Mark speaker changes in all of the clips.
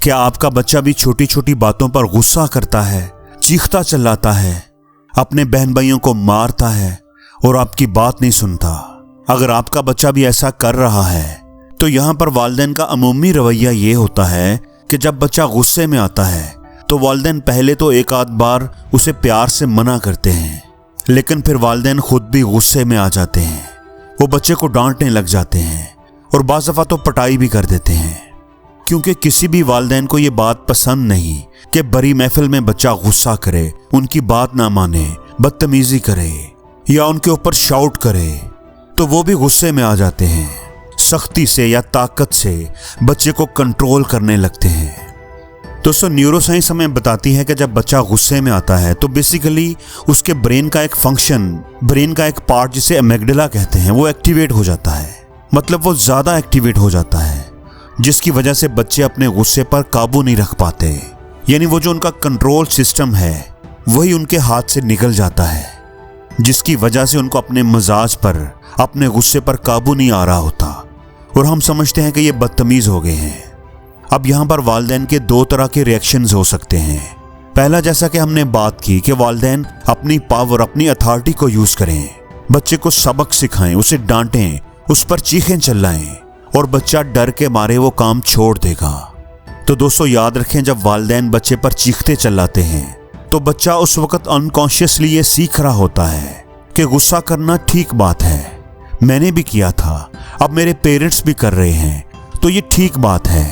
Speaker 1: क्या आपका बच्चा भी छोटी छोटी बातों पर गुस्सा करता है, चीखता चिल्लाता है, अपने बहन भाइयों को मारता है और आपकी बात नहीं सुनता? अगर आपका बच्चा भी ऐसा कर रहा है तो यहाँ पर वालिदैन का अमूमी रवैया ये होता है कि जब बच्चा गुस्से में आता है तो वालिदैन पहले तो एक आध बार उसे प्यार से मना करते हैं, लेकिन फिर वालिदैन खुद भी गुस्से में आ जाते हैं। वो बच्चे को डांटने लग जाते हैं और बाज़ दफ़ा तो पिटाई भी कर देते हैं, क्योंकि किसी भी वालिदैन को ये बात पसंद नहीं कि बड़ी महफिल में बच्चा गुस्सा करे, उनकी बात ना माने, बदतमीजी करे या उनके ऊपर शाउट करे, तो वो भी गुस्से में आ जाते हैं। सख्ती से या ताकत से बच्चे को कंट्रोल करने लगते हैं। दोस्तों, न्यूरोसाइंस हमें बताती है कि जब बच्चा गुस्से में आता है तो बेसिकली उसके ब्रेन का एक फंक्शन, ब्रेन का एक पार्ट जिसे एमिग्डाला कहते हैं, वो एक्टिवेट हो जाता है। मतलब वो ज़्यादा एक्टिवेट हो जाता है, जिसकी वजह से बच्चे अपने गुस्से पर काबू नहीं रख पाते। यानी वो जो उनका कंट्रोल सिस्टम है वही उनके हाथ से निकल जाता है, जिसकी वजह से उनको अपने मिजाज पर, अपने गुस्से पर काबू नहीं आ रहा होता और हम समझते हैं कि ये बदतमीज हो गए हैं। अब यहाँ पर वालिदैन के दो तरह के रिएक्शंस हो सकते हैं। पहला, जैसा कि हमने बात की कि वालिदैन अपनी पावर, अपनी अथॉरिटी को यूज करें, बच्चे को सबक सिखाएं, उसे डांटें, उस पर चीखें चिल्लाएं और बच्चा डर के मारे वो काम छोड़ देगा। तो दोस्तों याद रखें, जब वालिदैन बच्चे पर चीखते चिल्लाते हैं तो बच्चा उस वक्त अनकॉन्शियसली ये सीख रहा होता है कि गुस्सा करना ठीक बात है, मैंने भी किया था, अब मेरे पेरेंट्स भी कर रहे हैं तो ये ठीक बात है,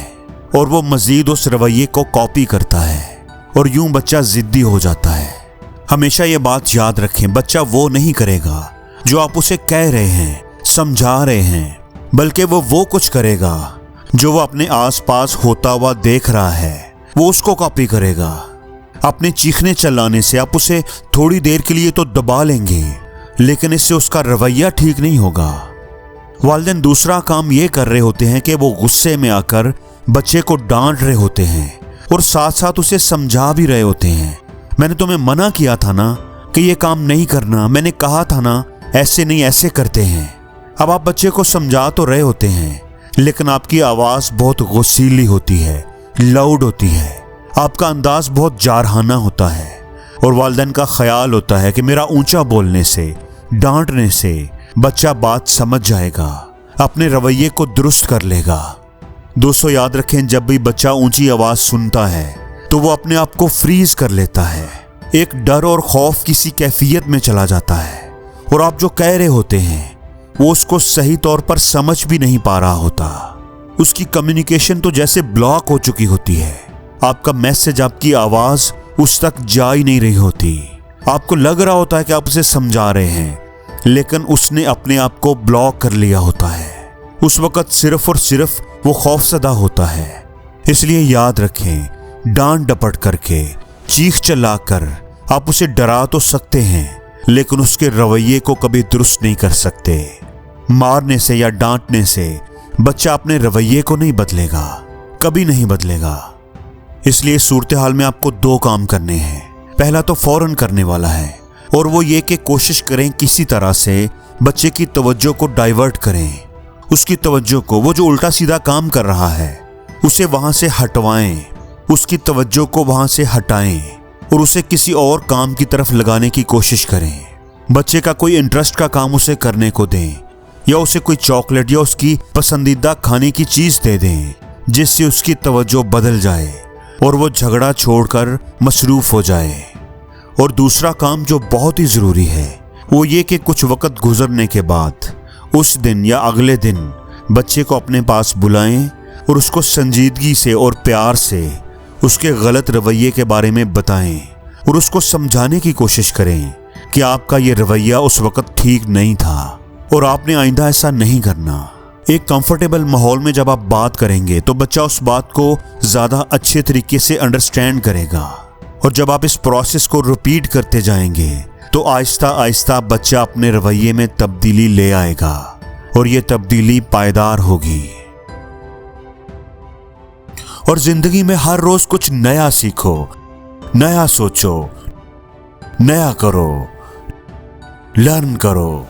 Speaker 1: और वो मजीद उस रवैये को कॉपी करता है और यूं बच्चा जिद्दी हो जाता है। हमेशा ये बात याद रखें, बच्चा वो नहीं करेगा जो आप उसे कह रहे हैं, समझा रहे हैं, बल्कि वो कुछ करेगा जो वो अपने आसपास होता हुआ देख रहा है, वो उसको कॉपी करेगा। अपने चीखने चिल्लाने से आप उसे थोड़ी देर के लिए तो दबा लेंगे, लेकिन इससे उसका रवैया ठीक नहीं होगा। वालिदैन दूसरा काम ये कर रहे होते हैं कि वो गुस्से में आकर बच्चे को डांट रहे होते हैं और साथ साथ उसे समझा भी रहे होते हैं। मैंने तुम्हें मना किया था ना कि ये काम नहीं करना, मैंने कहा था ना ऐसे नहीं ऐसे करते हैं। अब आप बच्चे को समझा तो रहे होते हैं, लेकिन आपकी आवाज़ बहुत गुस्सीली होती है, लाउड होती है, आपका अंदाज बहुत जारहाना होता है और वालिदैन का ख्याल होता है कि मेरा ऊंचा बोलने से, डांटने से बच्चा बात समझ जाएगा, अपने रवैये को दुरुस्त कर लेगा। दोस्तों याद रखें, जब भी बच्चा ऊंची आवाज़ सुनता है तो वो अपने आप को फ्रीज कर लेता है, एक डर और खौफ किसी कैफियत में चला जाता है और आप जो कह रहे होते हैं वो उसको सही तौर पर समझ भी नहीं पा रहा होता। उसकी कम्युनिकेशन तो जैसे ब्लॉक हो चुकी होती है, आपका मैसेज, आपकी आवाज़ उस तक जा ही नहीं रही होती। आपको लग रहा होता है कि आप उसे समझा रहे हैं, लेकिन उसने अपने आप को ब्लॉक कर लिया होता है। उस वक्त सिर्फ और सिर्फ वो खौफसदा होता है। इसलिए याद रखें, डांट डपट करके, चीख चिल्लाकर आप उसे डरा तो सकते हैं, लेकिन उसके रवैये को कभी दुरुस्त नहीं कर सकते। मारने से या डांटने से बच्चा अपने रवैये को नहीं बदलेगा, कभी नहीं बदलेगा। इसलिए सूरत हाल में आपको दो काम करने हैं। पहला तो फौरन करने वाला है, और वो ये कि कोशिश करें किसी तरह से बच्चे की तवज्जो को डाइवर्ट करें। उसकी तवज्जो को, वो जो उल्टा सीधा काम कर रहा है उसे वहां से हटवाएं, उसकी तवज्जो को वहां से हटाएं और उसे किसी और काम की तरफ लगाने की कोशिश करें। बच्चे का कोई इंटरेस्ट का काम उसे करने को दें, या उसे कोई चॉकलेट या उसकी पसंदीदा खाने की चीज दे दें, जिससे उसकी तवज्जो बदल जाए और वो झगड़ा छोड़कर मसरूफ हो जाए। और दूसरा काम जो बहुत ही ज़रूरी है वो ये कि कुछ वक्त गुजरने के बाद उस दिन या अगले दिन बच्चे को अपने पास बुलाएं और उसको संजीदगी से और प्यार से उसके गलत रवैये के बारे में बताएं और उसको समझाने की कोशिश करें कि आपका ये रवैया उस वक्त ठीक नहीं था और आपने आइंदा ऐसा नहीं करना। एक कंफर्टेबल माहौल में जब आप बात करेंगे तो बच्चा उस बात को ज़्यादा अच्छे तरीके से अंडरस्टैंड करेगा, और जब आप इस प्रोसेस को रिपीट करते जाएंगे तो आहिस्ता आहिस्ता बच्चा अपने रवैये में तब्दीली ले आएगा और ये तब्दीली पायदार होगी। और जिंदगी में हर रोज कुछ नया सीखो, नया सोचो, नया करो, लर्न करो।